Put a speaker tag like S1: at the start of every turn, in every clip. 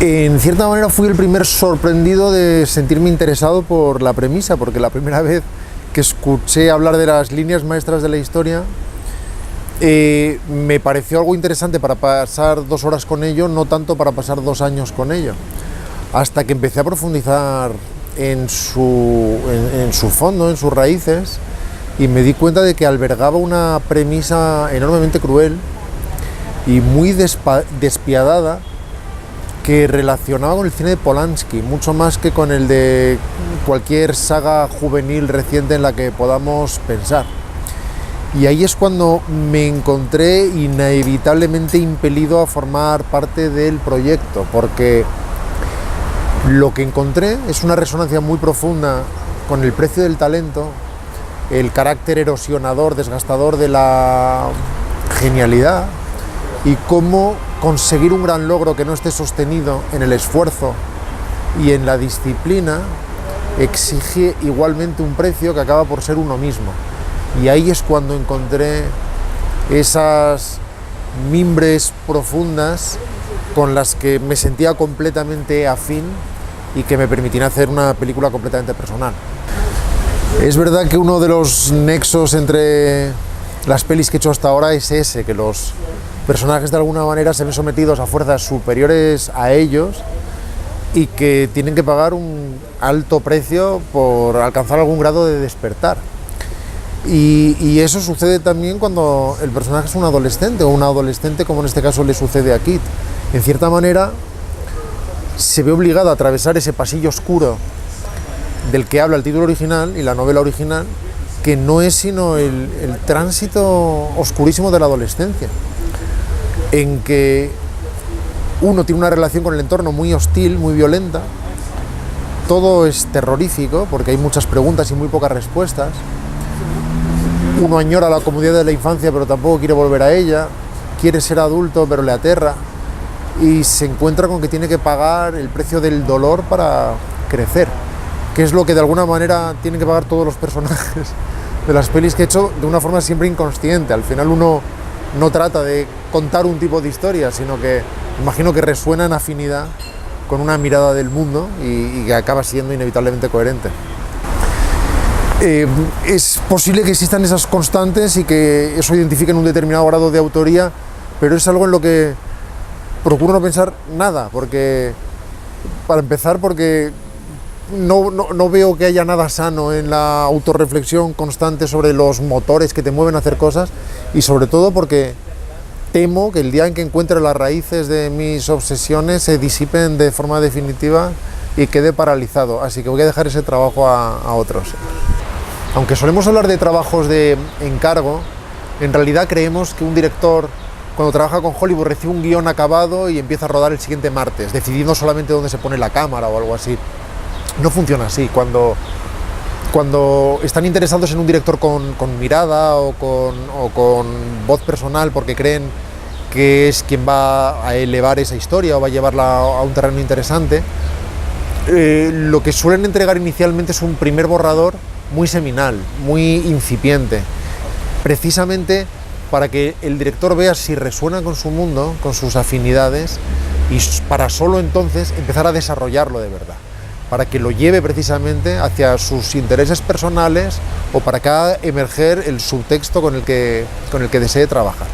S1: En cierta manera fui el primer sorprendido de sentirme interesado por la premisa, porque la primera vez que escuché hablar de las líneas maestras de la historia me pareció algo interesante para pasar 2 horas con ello, no tanto para pasar 2 años con ello, hasta que empecé a profundizar en su fondo, en sus raíces, y me di cuenta de que albergaba una premisa enormemente cruel y muy despiadada, que relacionaba con el cine de Polanski, mucho más que con el de cualquier saga juvenil reciente en la que podamos pensar. Y ahí es cuando me encontré inevitablemente impelido a formar parte del proyecto, porque lo que encontré es una resonancia muy profunda con el precio del talento, el carácter erosionador, desgastador de la genialidad, y cómo conseguir un gran logro que no esté sostenido en el esfuerzo y en la disciplina exige igualmente un precio que acaba por ser uno mismo. Y ahí es cuando encontré esas mimbres profundas con las que me sentía completamente afín y que me permitían hacer una película completamente personal. Es verdad que uno de los nexos entre las pelis que he hecho hasta ahora es ese, que los personajes de alguna manera se ven sometidos a fuerzas superiores a ellos y que tienen que pagar un alto precio por alcanzar algún grado de despertar. Y eso sucede también cuando el personaje es un adolescente, o una adolescente, como en este caso le sucede a Kit. En cierta manera se ve obligado a atravesar ese pasillo oscuro del que habla el título original y la novela original, que no es sino el tránsito oscurísimo de la adolescencia, en que uno tiene una relación con el entorno muy hostil, muy violenta, todo es terrorífico porque hay muchas preguntas y muy pocas respuestas, uno añora la comodidad de la infancia pero tampoco quiere volver a ella, quiere ser adulto pero le aterra, y se encuentra con que tiene que pagar el precio del dolor para crecer, que es lo que de alguna manera tienen que pagar todos los personajes de las pelis que he hecho de una forma siempre inconsciente. Al final uno no trata de contar un tipo de historia, sino que imagino que resuena en afinidad con una mirada del mundo y que acaba siendo inevitablemente coherente. Es posible que existan esas constantes y que eso identifique en un determinado grado de autoría, pero es algo en lo que procuro no pensar nada, porque, para empezar, porque no veo que haya nada sano en la autorreflexión constante sobre los motores que te mueven a hacer cosas, y sobre todo porque temo que el día en que encuentre las raíces de mis obsesiones se disipen de forma definitiva y quede paralizado, así que voy a dejar ese trabajo a otros. Aunque solemos hablar de trabajos de encargo, en realidad creemos que un director, cuando trabaja con Hollywood, recibe un guión acabado y empieza a rodar el siguiente martes, decidiendo solamente dónde se pone la cámara o algo así. No funciona así. Cuando están interesados en un director con mirada o con voz personal, porque creen que es quien va a elevar esa historia o va a llevarla a un terreno interesante, lo que suelen entregar inicialmente es un primer borrador muy seminal, muy incipiente, precisamente para que el director vea si resuena con su mundo, con sus afinidades, y para solo entonces empezar a desarrollarlo de verdad, para que lo lleve precisamente hacia sus intereses personales o para que haga emerger el subtexto con el que desee trabajar.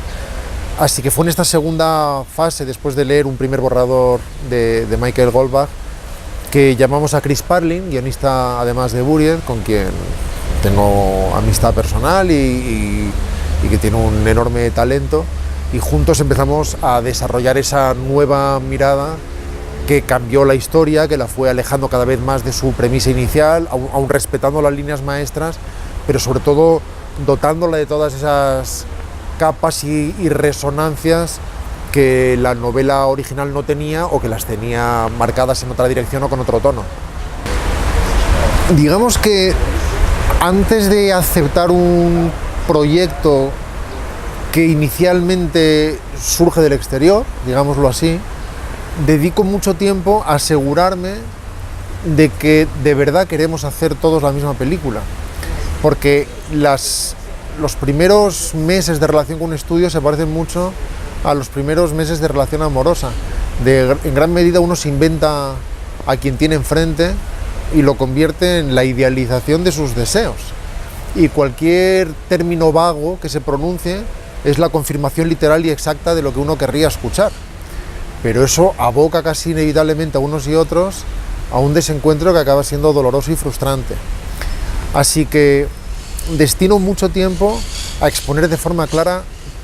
S1: Así que fue en esta segunda fase, después de leer un primer borrador de Michael Goldbach, que llamamos a Chris Parlin, guionista además de Buried, con quien tengo amistad personal y que tiene un enorme talento, y juntos empezamos a desarrollar esa nueva mirada que cambió la historia, que la fue alejando cada vez más de su premisa inicial, aún respetando las líneas maestras, pero sobre todo dotándola de todas esas capas y resonancias que la novela original no tenía, o que las tenía marcadas en otra dirección o con otro tono. Digamos que antes de aceptar un proyecto que inicialmente surge del exterior, digámoslo así, dedico mucho tiempo a asegurarme de que de verdad queremos hacer todos la misma película, porque los primeros meses de relación con un estudio se parecen mucho a los primeros meses de relación amorosa. En gran medida uno se inventa a quien tiene enfrente y lo convierte en la idealización de sus deseos. Y cualquier término vago que se pronuncie es la confirmación literal y exacta de lo que uno querría escuchar. Pero eso aboca casi inevitablemente a unos y otros a un desencuentro que acaba siendo doloroso y frustrante. Así que destino mucho tiempo a exponer de forma clara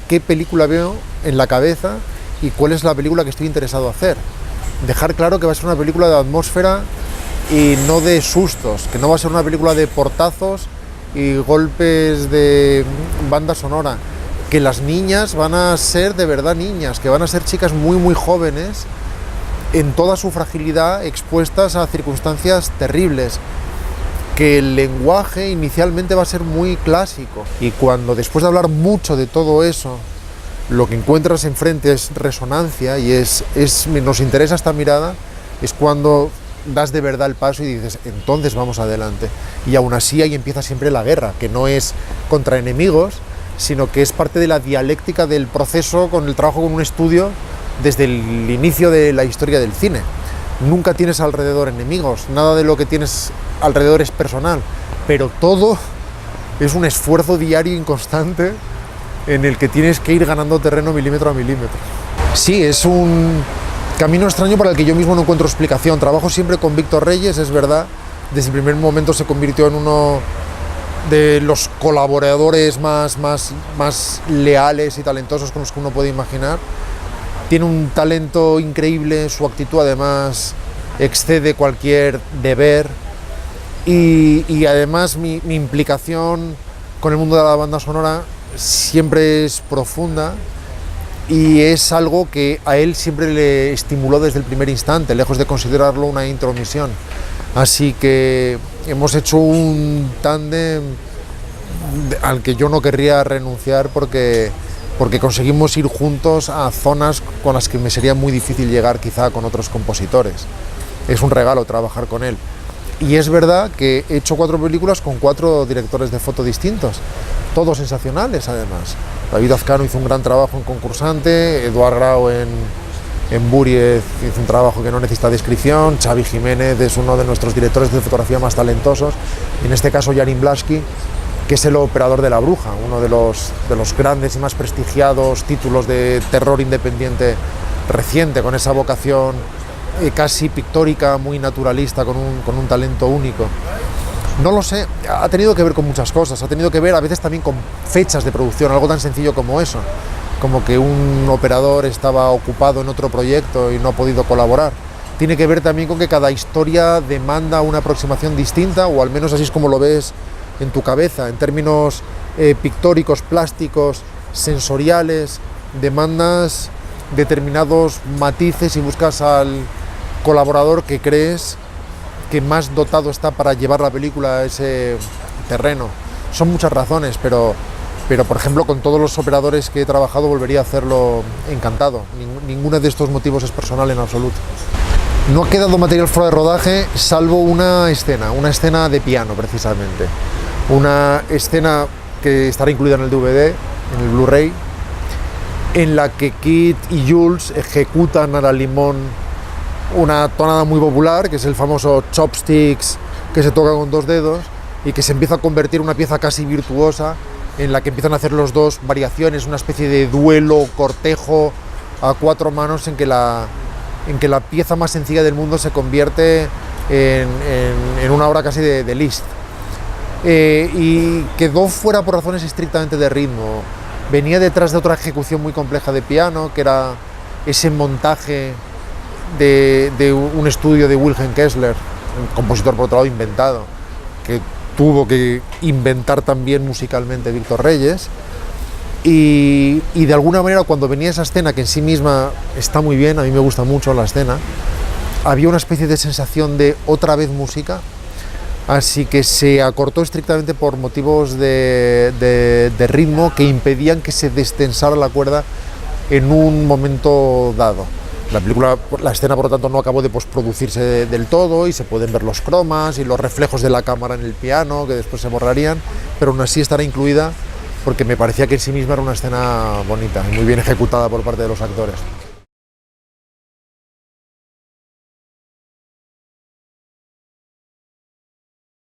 S1: qué película veo en la cabeza y cuál es la película que estoy interesado en hacer. Dejar claro que va a ser una película de atmósfera y no de sustos, que no va a ser una película de portazos y golpes de banda sonora, que las niñas van a ser de verdad niñas, que van a ser chicas muy jóvenes en toda su fragilidad, expuestas a circunstancias terribles, que el lenguaje inicialmente va a ser muy clásico y cuando después de hablar mucho de todo eso lo que encuentras enfrente es resonancia y nos interesa esta mirada, es cuando das de verdad el paso y dices, entonces vamos adelante. Y aún así ahí empieza siempre la guerra, que no es contra enemigos, sino que es parte de la dialéctica del proceso con el trabajo con un estudio desde el inicio de la historia del cine. Nunca tienes alrededor enemigos, nada de lo que tienes alrededor es personal, pero todo es un esfuerzo diario inconstante en el que tienes que ir ganando terreno milímetro a milímetro. Sí, es un camino extraño para el que yo mismo no encuentro explicación. Trabajo siempre con Víctor Reyes, es verdad, desde el primer momento se convirtió en uno de los colaboradores más leales y talentosos con los que uno puede imaginar. Tiene un talento increíble, su actitud además excede cualquier deber y además mi implicación con el mundo de la banda sonora siempre es profunda y es algo que a él siempre le estimuló desde el primer instante, lejos de considerarlo una intromisión. Así que hemos hecho un tándem al que yo no querría renunciar porque conseguimos ir juntos a zonas con las que me sería muy difícil llegar quizá con otros compositores. Es un regalo trabajar con él. Y es verdad que he hecho 4 películas con 4 directores de foto distintos, todos sensacionales además. David Azcano hizo un gran trabajo en Concursante, Eduard Grau en Buriez hizo un trabajo que no necesita descripción, Xavi Jiménez es uno de nuestros directores de fotografía más talentosos, y en este caso Jarin Blaschke, que es el operador de La Bruja, uno de los grandes y más prestigiados títulos de terror independiente reciente, con esa vocación casi pictórica, muy naturalista, con un talento único. No lo sé, ha tenido que ver con muchas cosas, ha tenido que ver a veces también con fechas de producción, algo tan sencillo como eso, como que un operador estaba ocupado en otro proyecto y no ha podido colaborar. Tiene que ver también con que cada historia demanda una aproximación distinta, o al menos así es como lo ves en tu cabeza, en términos pictóricos, plásticos, sensoriales, demandas determinados matices y buscas al colaborador que crees que más dotado está para llevar la película a ese terreno. Son muchas razones, pero por ejemplo con todos los operadores que he trabajado volvería a hacerlo encantado. Ninguno de estos motivos es personal en absoluto. No ha quedado material fuera de rodaje salvo una escena de piano precisamente. Una escena que estará incluida en el DVD, en el Blu-ray, en la que Kit y Jules ejecutan a la Limón una tonada muy popular, que es el famoso chopsticks que se toca con 2 dedos y que se empieza a convertir en una pieza casi virtuosa en la que empiezan a hacer los dos variaciones, una especie de duelo, cortejo a 4 manos en que la pieza más sencilla del mundo se convierte en una obra casi de Liszt. Y quedó fuera por razones estrictamente de ritmo. Venía detrás de otra ejecución muy compleja de piano, que era ese montaje de un estudio de Wilhelm Kessler, un compositor por otro lado inventado, que tuvo que inventar también musicalmente Víctor Reyes, y de alguna manera cuando venía esa escena, que en sí misma está muy bien, a mí me gusta mucho la escena, había una especie de sensación de otra vez música, así que se acortó estrictamente por motivos de ritmo que impedían que se destensara la cuerda en un momento dado. La escena por lo tanto no acabó de postproducirse del todo y se pueden ver los cromas y los reflejos de la cámara en el piano que después se borrarían, pero aún así estará incluida porque me parecía que en sí misma era una escena bonita y muy bien ejecutada por parte de los actores.